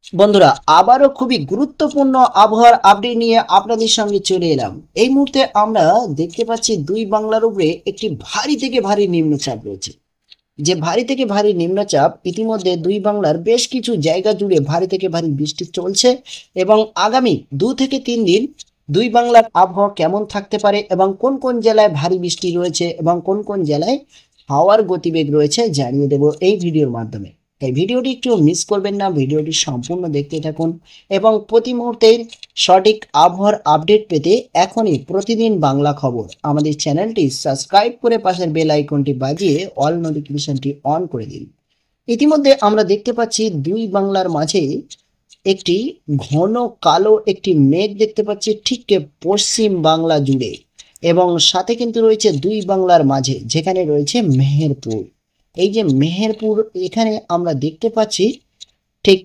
বন্ধুরা, আবারও খুবই গুরুত্বপূর্ণ আবহাওয়ার আপডেট নিয়ে আপনাদের সঙ্গে চলে এলাম। এই মুহূর্তে আমরা দেখতে পাচ্ছি দুই বাংলার উপরে একটি ভারী থেকে ভারী নিম্নচাপ রয়েছে। যে ভারী থেকে ভারী নিম্নচাপ ইতিমধ্যে দুই বাংলার বেশ কিছু জায়গা জুড়ে ভারী থেকে ভারী বৃষ্টি চলছে এবং আগামী 2 থেকে 3 দিন দুই বাংলার আবহাওয়া কেমন থাকতে পারে এবং কোন কোন জেলায় ভারী বৃষ্টি রয়েছে এবং কোন কোন জেলায় হাওয়ার গতিবেগ রয়েছে জানিয়ে দেব এই ভিডিওর মাধ্যমে। এই ভিডিওটি একটু মিস করবেন না, ভিডিওটি সম্পূর্ণ দেখতে থাকুন এবং প্রতি মুহূর্তের সঠিক আবহাওয়ার আপডেট পেতে এখনই প্রতিদিন বাংলা খবর আমাদের চ্যানেলটি সাবস্ক্রাইব করে পাশের বেল আইকনটি বাজিয়ে অল নোটিফিকেশনটি অন করে দিন। ইতিমধ্যে আমরা দেখতে পাচ্ছি দুই বাংলার মাঝে একটি ঘন কালো একটি মেঘ দেখতে পাচ্ছি ঠিক পশ্চিম বাংলা জুড়ে এবং সাথে কিন্তু রয়েছে দুই বাংলার মাঝে যেখানে রয়েছে মেহেরপুর। এই যে মেহেরপুর, এখানে আমরা দেখতে পাচ্ছি ঠিক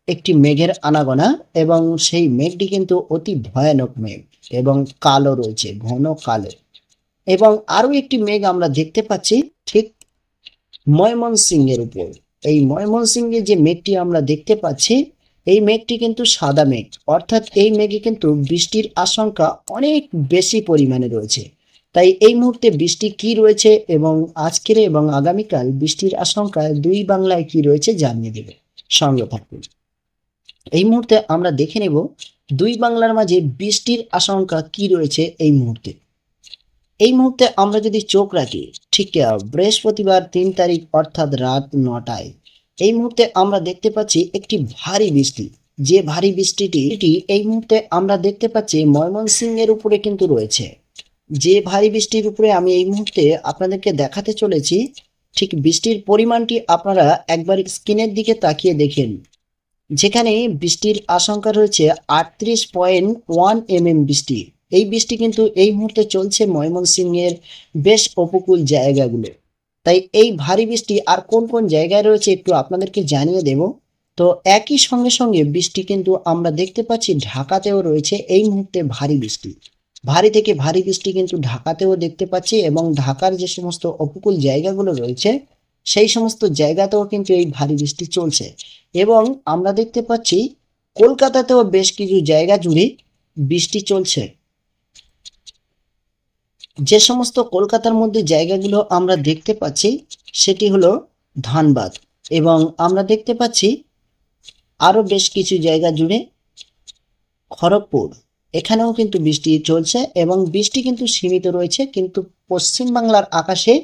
একটি মেঘের আনাগোনা এবং সেই মেঘটি কিন্তু অতি ভয়ানক মেঘ এবং কালো রয়েছে, ঘন কালো। এবং আরো একটি মেঘ আমরা দেখতে পাচ্ছি ঠিক ময়মনসিংহের উপর। এই ময়মনসিংহে যে মেঘটি আমরা দেখতে পাচ্ছি এই মেঘটি কিন্তু সাদা মেঘ, অর্থাৎ এই মেঘে কিন্তু বৃষ্টির আশঙ্কা অনেক বেশি পরিমাণে রয়েছে। তাই এই মুহূর্তে বৃষ্টি কি রয়েছে এবং আজকের এবং আগামীকাল বৃষ্টির আশঙ্কা দুই বাংলায় কি রয়েছে জানিয়ে দেবে, সঙ্গে থাকুন। এই মুহূর্তে আমরা দেখে নেব দুই বাংলার মাঝে বৃষ্টির আশঙ্কা কি রয়েছে এই মুহূর্তে। এই মুহূর্তে আমরা যদি চোখ রাখি ঠিক বৃহস্পতিবার 3 তারিখ অর্থাৎ রাত 9টায় এই মুহূর্তে আমরা দেখতে পাচ্ছি একটি ভারী বৃষ্টি। যে ভারী বৃষ্টিটি এই মুহূর্তে আমরা দেখতে পাচ্ছি ময়মনসিংহের উপরে কিন্তু রয়েছে। যে ভারী বৃষ্টির উপরে আমি এই মুহূর্তে আপনাদেরকে দেখাতে চলেছি, ঠিক বৃষ্টির পরিমাণটি আপনারা একবার স্ক্রিনের দিকে তাকিয়ে দেখেন, যেখানে বৃষ্টির আশঙ্কা রয়েছে 38.1 mm বৃষ্টি। এই বৃষ্টি কিন্তু এই মুহূর্তে চলছে ময়মনসিংহের বেশ উপকূল জায়গাগুলো। তাই এই ভারী বৃষ্টি আর কোন কোন জায়গায় রয়েছে একটু আপনাদেরকে জানিয়ে দেব। তো একই সঙ্গে সঙ্গে বৃষ্টি কিন্তু আমরা দেখতে পাচ্ছি ঢাকাতেও রয়েছে এই মুহূর্তে ভারী বৃষ্টি। ভারী থেকে ভারী বৃষ্টি কিন্তু ঢাকাতেও দেখতে পাচ্ছি এবং ঢাকার যে সমস্ত উপকূল জায়গাগুলো রয়েছে সেই সমস্ত জায়গাতেও কিন্তু এই ভারী বৃষ্টি চলছে। এবং আমরা দেখতে পাচ্ছি কলকাতাতেও বেশ কিছু জায়গা জুড়ে বৃষ্টি চলছে। যে সমস্ত কলকাতার মধ্যে জায়গাগুলো আমরা দেখতে পাচ্ছি সেটি হলো ধানবাদ এবং আমরা দেখতে পাচ্ছি আরো বেশ কিছু জায়গা জুড়ে খড়গপুর, এখানেও কিন্তু বৃষ্টি চলছে এবং বৃষ্টি কিন্তু সীমিত রয়েছে, কিন্তু পশ্চিম বাংলার আকাশে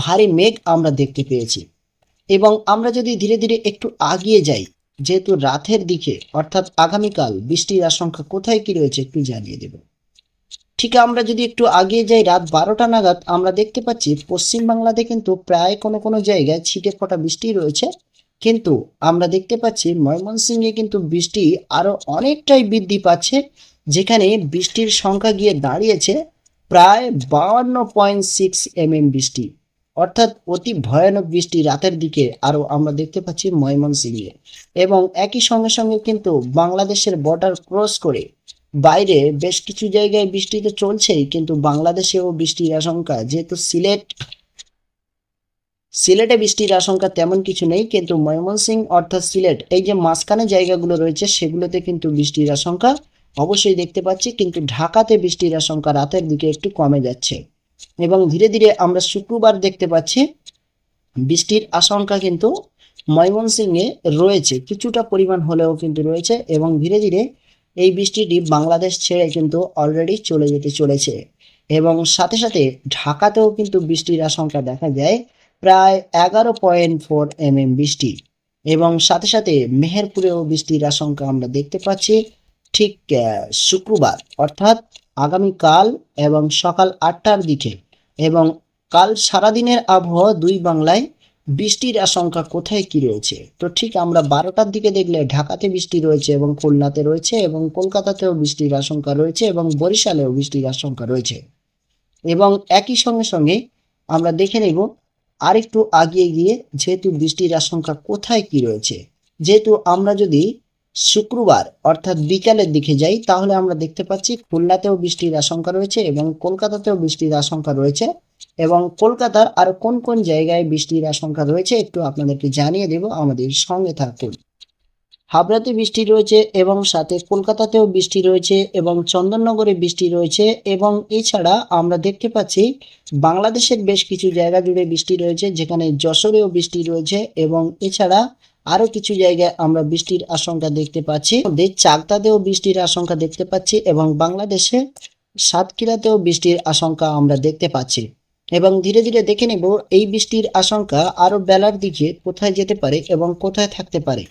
ভারী মেঘ আমরা দেখতে পেয়েছি। এবং আমরা যদি ধীরে ধীরে একটু আগিয়ে যাই, যেহেতু রাতের দিকে অর্থাৎ আগামীকাল বৃষ্টির আশঙ্কা কোথায় কি রয়েছে একটু জানিয়ে দেব। ঠিক আমরা যদি একটু আগিয়ে যাই রাত 12টা নাগাদ আমরা দেখতে পাচ্ছি পশ্চিম বাংলাতে কিন্তু প্রায় কোনো কোনো জায়গায় ছিটে ফোটা বৃষ্টি রয়েছে, কিন্তু আমরা দেখতে পাচ্ছি ময়মনসিংহে কিন্তু বৃষ্টি আরো অনেকটাই বৃদ্ধি পাচ্ছে, যেখানে বৃষ্টির সংখ্যা গিয়ে দাঁড়িয়েছে প্রায় 52.6 mm বৃষ্টি। অর্থাৎ অতি ভয়ানক বৃষ্টি রাতের দিকে আরো আমরা দেখতে পাচ্ছি ময়মনসিংহে। এবং একই সঙ্গে সঙ্গে কিন্তু বাংলাদেশের বর্ডার ক্রস করে বাইরে বেশ কিছু জায়গায় বৃষ্টি তো চলছেই, কিন্তু বাংলাদেশেও বৃষ্টির আশঙ্কা, যেহেতু সিলেটে বৃষ্টির আশঙ্কা তেমন কিছু নেই, কিন্তু ময়মনসিংহ অর্থাৎ সিলেট এই যে মাঝখানে জায়গাগুলো রয়েছে সেগুলোতে কিন্তু বৃষ্টির আশঙ্কা অবশ্যই দেখতে পাচ্ছি, কিন্তু ঢাকাতে বৃষ্টির আশঙ্কা রাতের দিকে একটু কমে যাচ্ছে। এবং ধীরে ধীরে আমরা শুক্রবার দেখতে পাচ্ছি বৃষ্টির আশঙ্কা কিন্তু ময়মনসিংহে রয়েছে, কিছুটা পরিমাণ হলেও কিন্তু রয়েছে এবং ধীরে ধীরে এই বৃষ্টিটি বাংলাদেশ ছেড়ে কিন্তু অলরেডি চলে যেতে চলেছে। এবং সাথে সাথে ঢাকাতেও কিন্তু বৃষ্টির আশঙ্কা দেখা যায় প্রায় 11.4 mm বৃষ্টি। এবং সাথে সাথে মেহেরপুরেও বৃষ্টির আশঙ্কা আমরা দেখতে পাচ্ছি ঠিক শুক্রবার অর্থাৎ আগামীকাল এবং সকাল 8টার দিকে। এবং কাল সারাদিনের আবহাওয়া দুই বাংলায় বৃষ্টির আশঙ্কা কোথায় কি রয়েছে, তো ঠিক আমরা 12টার দিকে দেখলে ঢাকাতে বৃষ্টি রয়েছে এবং খুলনাতে রয়েছে এবং কলকাতাতেও বৃষ্টির আশঙ্কা রয়েছে এবং বরিশালেও বৃষ্টির আশঙ্কা রয়েছে। এবং একই সঙ্গে সঙ্গে আমরা দেখে নেব আরেকটু আগিয়ে গিয়ে যেহেতু বৃষ্টির আশঙ্কা কোথায় কি রয়েছে। যেহেতু আমরা যদি শুক্রবার অর্থাৎ বিকালের দিকে যাই তাহলে আমরা দেখতে পাচ্ছি খুলনাতেও বৃষ্টির আশঙ্কা রয়েছে এবং কলকাতাতেও বৃষ্টির আশঙ্কা রয়েছে। এবং কলকাতার আর কোন কোন জায়গায় বৃষ্টির আশঙ্কা রয়েছে একটু আপনাদেরকে জানিয়ে দেব, আমাদের সঙ্গে থাকুন। হাবড়াতে বৃষ্টি রয়েছে এবং সাথে কলকাতাতেও বৃষ্টি রয়েছে এবং চন্দননগরে বৃষ্টি রয়েছে এবং এছাড়া আমরা দেখতে পাচ্ছি বাংলাদেশের বেশ কিছু জায়গা জুড়ে বৃষ্টি রয়েছে, যেখানে যশোরেও বৃষ্টি রয়েছে এবং এছাড়া আরো কিছু জায়গায় আমরা বৃষ্টির আশঙ্কা দেখতে পাচ্ছি। চাকদাতেও বৃষ্টির আশঙ্কা দেখতে পাচ্ছি এবং বাংলাদেশে সাতক্ষীরাতেও বৃষ্টির আশঙ্কা আমরা দেখতে পাচ্ছি। এবং ধীরে ধীরে দেখে নেব এই বৃষ্টির আশঙ্কা আরো বেলার দিকে কোথায় যেতে পারে এবং কোথায় থাকতে পারে।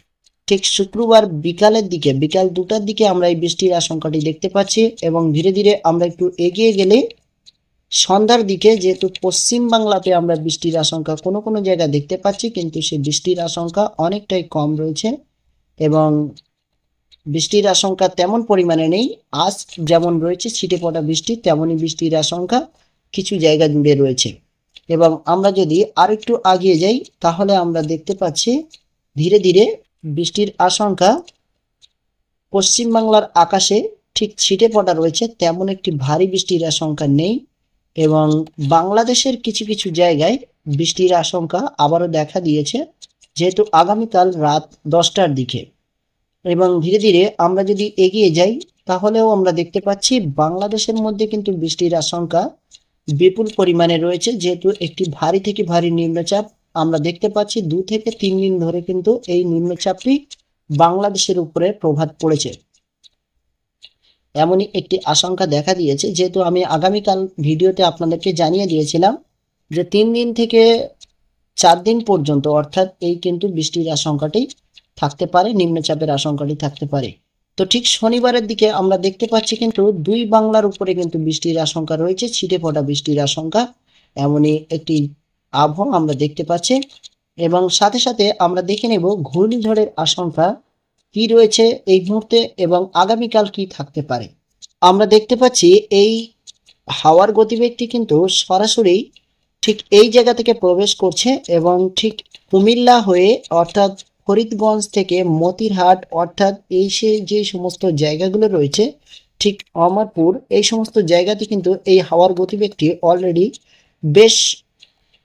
ঠিক শুক্রবার বিকালের দিকে, বিকাল 2টার দিকে আমরা এই বৃষ্টির আশঙ্কাটি দেখতে পাচ্ছি এবং ধীরে ধীরে আমরা একটু এগিয়ে গেলে সন্ধ্যার দিকে, যেহেতু পশ্চিম বাংলাতে আমরা বৃষ্টির আশঙ্কা কোনো কোনো জায়গায় দেখতে পাচ্ছি, কিন্তু সেই বৃষ্টির আশঙ্কা অনেকটাই কম রয়েছে এবং বৃষ্টির আশঙ্কা তেমন পরিমাণে নেই। আজ যেমন রয়েছে ছিটে পড়া বৃষ্টি, তেমনই বৃষ্টির আশঙ্কা কিছু জায়গা জুড়ে রয়েছে। এবং আমরা যদি আরেকটু আগিয়ে যাই তাহলে আমরা দেখতে পাচ্ছি ধীরে ধীরে বৃষ্টির আশঙ্কা পশ্চিমবাংলার আকাশে ঠিক ছিটে পড়া রয়েছে, তেমন একটি ভারী বৃষ্টির আশঙ্কা নেই এবং বাংলাদেশের কিছু কিছু জায়গায় বৃষ্টির আশঙ্কা আবারও দেখা দিয়েছে, যেহেতু আগামীকাল রাত 10টার দিকে। এবং ধীরে ধীরে আমরা যদি এগিয়ে যাই তাহলেও আমরা দেখতে পাচ্ছি বাংলাদেশের মধ্যে কিন্তু বৃষ্টির আশঙ্কা বিপুল পরিমাণে রয়েছে, যেহেতু একটি ভারী থেকে ভারী নিম্নচাপ আমরা দেখতে পাচ্ছি 2 থেকে 3 দিন ধরে কিন্তু এই নিম্নচাপটি বাংলাদেশের উপরে প্রভাব পড়েছে। এমনই একটি আশঙ্কা দেখা দিয়েছে, যেহেতু আমি আগামীকাল ভিডিওতে আপনাদেরকে জানিয়ে দিয়েছিলাম যে 3 দিন থেকে 4 দিন পর্যন্ত অর্থাৎ এই কিন্তু বৃষ্টির আশঙ্কাটি থাকতে পারে, নিম্নচাপের আশঙ্কাটি থাকতে পারে। তো ঠিক শনিবারের দিকে আমরা দেখতে পাচ্ছি কিন্তু 2 বাংলার উপরে কিন্তু বৃষ্টির আশঙ্কা রয়েছে, ছিটে ফোটা বৃষ্টির আশঙ্কা, এমনই একটি আবহাওয়া আমরা দেখতে পাচ্ছি। এবং সাথে সাথে আমরা দেখে নেব ঘূর্ণিঝড়ের আশঙ্কা কি রয়েছে এই মুহূর্তে এবং আগামীকাল কি থাকতে পারে। আমরা দেখতে পাচ্ছি এই হাওয়ার গতিবেগটি কিন্তু সরাসরি ঠিক এই জায়গা থেকে প্রবেশ করছে এবং ঠিক কুমিল্লা হয়ে অর্থাৎ ফরিদগঞ্জ থেকে মতিরহাট অর্থাৎ এই যে সমস্ত জায়গাগুলো রয়েছে, ঠিক অমরপুর, এই সমস্ত জায়গাতে কিন্তু এই হাওয়ার গতিবেগটি অলরেডি বেশ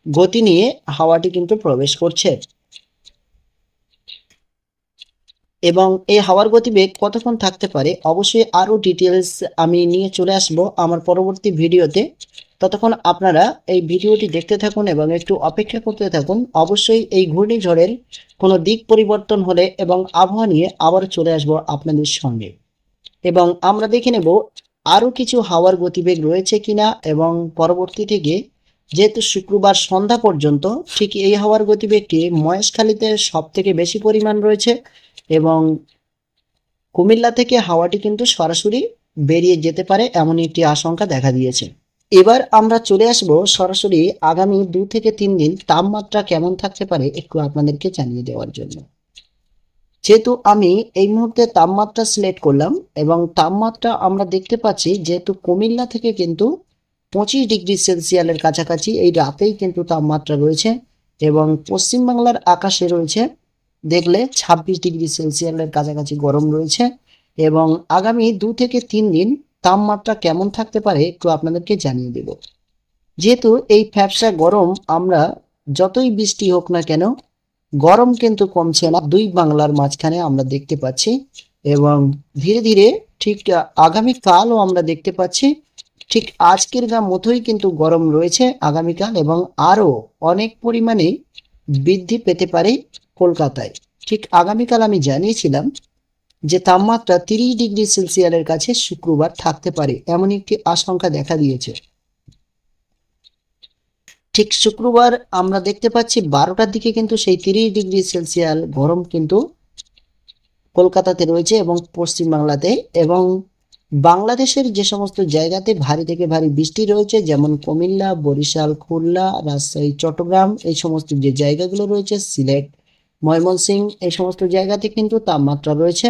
গতি নিয়ে হাওয়াটি কিন্তু প্রবেশ করছে। এবং এই হাওয়ার গতিবেগ কতক্ষণ থাকতে পারে অবশ্যই আরো ডিটেলস আমি নিয়ে চলে আসব আমার পরবর্তী ভিডিওতে। ততক্ষণ আপনারা এই ভিডিওটি দেখতে থাকুন এবং একটু অপেক্ষা করতে থাকুন। অবশ্যই এই ঘূর্ণিঝড়ের কোনো দিক পরিবর্তন হলে এবং আবহাওয়া নিয়ে আবার চলে আসব আপনাদের সঙ্গে। এবং আমরা দেখে নেব আরো কিছু হাওয়ার গতিবেগ রয়েছে কিনা এবং পরবর্তী থেকে, যেহেতু শুক্রবার সন্ধ্যা পর্যন্ত ঠিক এই হাওয়ার গতিবেগটি মহেশখালীতে সব থেকে বেশি পরিমাণ রয়েছে এবং কুমিল্লা থেকে হাওয়াটি কিন্তু সরাসরি বেরিয়ে যেতে পারে, এমন একটি আশঙ্কা দেখা দিয়েছে। এবার আমরা চলে আসব সরাসরি আগামী 2 থেকে 3 দিন তাপমাত্রা কেমন থাকতে পারে একটু আপনাদেরকে জানিয়ে দেওয়ার জন্য। যেহেতু আমি এই মুহূর্তে তাপমাত্রা সিলেক্ট করলাম এবং তাপমাত্রা আমরা দেখতে পাচ্ছি যেহেতু কুমিল্লা থেকে কিন্তু 25 ডিগ্রি সেলসিয়াসের কাছাকাছি এই রাতেই কিন্তু তাপমাত্রা রয়েছে এবং পশ্চিমবাংলার আকাশে রয়েছে দেখলে 26 ডিগ্রি সেলসিয়াসের কাছাকাছি গরম রয়েছে। এবং আগামী 2 থেকে 3 দিন তাপমাত্রা কেমন থাকতে পারে একটু আপনাদেরকে জানিয়ে দেব। যেহেতু এই ফ্যাপসা গরম, আমরা যতই বৃষ্টি হোক না কেন গরম কিন্তু কমছে না 2 বাংলার মাঝখানে আমরা দেখতে পাচ্ছি। এবং ধীরে ধীরে ঠিক আগামীকালও আমরা দেখতে পাচ্ছি ঠিক আজকের মতোই কিন্তু গরম রয়েছে আগামীকাল এবং আরো অনেক পরিমাণে বৃদ্ধি পেতে পারে কলকাতায়। ঠিক আগামীকাল আমি জানিয়েছিলাম যে তাপমাত্রা 30 ডিগ্রি সেলসিয়াসের কাছে শুক্রবার থাকতে পারে, এমন একটি আশঙ্কা দেখা দিয়েছে। ঠিক শুক্রবার আমরা দেখতে পাচ্ছি 12টার দিকে কিন্তু সেই 30 ডিগ্রি সেলসিয়াস গরম কিন্তু কলকাতাতে রয়েছে এবং পশ্চিমবাংলাতে এবং বাংলাদেশের যে সমস্ত জায়গাতে ভারী থেকে ভারী বৃষ্টি রয়েছে, যেমন কুমিল্লা, বরিশাল, খুলনা, রাজশাহী, চট্টগ্রাম, এই সমস্ত যে জায়গাগুলো রয়েছে, সিলেট, ময়মনসিংহ, এই সমস্ত জায়গাতে কিন্তু তাপমাত্রা রয়েছে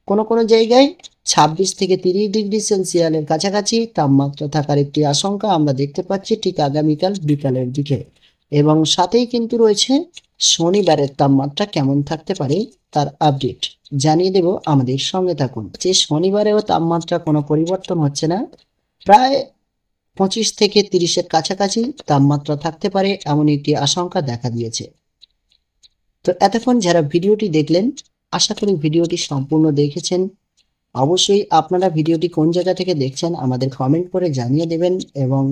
কোনো কোনো জায়গায় 26 থেকে 30 ডিগ্রি সেলসিয়াসের কাছাকাছি তাপমাত্রা থাকার একটি আশঙ্কা আমরা দেখতে পাচ্ছি ঠিক আগামীকাল বিকালের দিকে। এবং সাথেই কিন্তু রয়েছে শনিবারের তাপমাত্রা কেমন থাকতে পারে তার আপডেট জানিয়ে দেব, আমাদের সঙ্গে থাকুন। যে শনিবারেও তাপমাত্রা কোনো পরিবর্তন হচ্ছে না, প্রায় 25 থেকে 30-এর কাছাকাছি তাপমাত্রা থাকতে পারে এমন একটি আশঙ্কা দেখা দিয়েছে। তো এতক্ষণ যারা ভিডিওটি দেখলেন আশা করি ভিডিওটি সম্পূর্ণ দেখেছেন। অবশ্যই আপনারা ভিডিওটি কোন জায়গা থেকে দেখছেন আমাদের কমেন্ট করে জানিয়ে দেবেন, এবং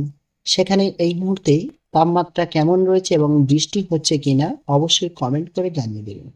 সেখানে এই মুহূর্তে তাপমাত্রা কেমন রয়েছে এবং বৃষ্টি হচ্ছে কিনা অবশ্যই কমেন্ট করে জানিয়ে দেবেন।